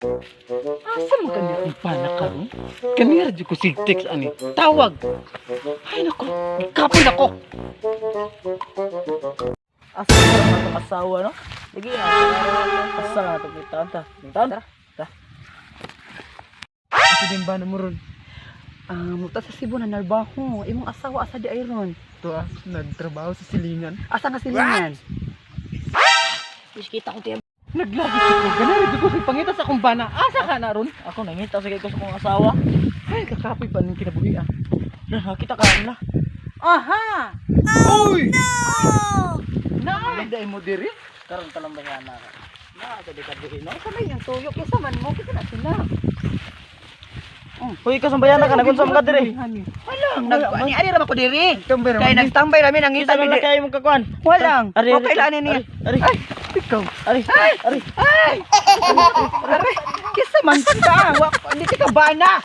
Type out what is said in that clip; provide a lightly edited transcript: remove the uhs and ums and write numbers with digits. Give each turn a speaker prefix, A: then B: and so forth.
A: Asa mo kanya kung panak karon? Kanira di ko sig text ani. Tawag. Ay nako, kapon ako.
B: Asa ka na itong asawa, no? Sige na. Asa na itong bitawan ta. Bitawan? Ta.
A: Asa din ba na mo ron?
C: Muta sa Cebu na narbaho. Imong asawa asa di ayron.
A: To nagtrabaho sa silingan.
C: Asa nga silingan?
B: Wis kita ko tiyan.
A: Naglagi ko. Ganari di ko sig pangita sa akong bana. Asa ka na ron?
B: Ako nangita sa ko sa kong asawa.
A: Ay kakapoy pa ning kinabuhi ah.
B: Nakita ka na.
A: Aha! Uy! Naay mo diri?
B: Karon talang bayana ka. Na ito di ka buhin, no?
C: Asa may yung tuyok isa man mo kita na sila.
B: Hoy, kasambayan ka nagunsa mo ka diri.
C: Ni ari ra ko diri.
A: Tambay
C: Kay nagtambay rami nang
B: Kita
C: ngita
B: na
C: mi.
B: kay mong kakuan.
C: Walang.
B: Ari,
C: Okay lang niya.
B: Ari.
A: Ay, ikaw.
B: Ari. Ari.
C: Kisa man ka. Hindi ka bana.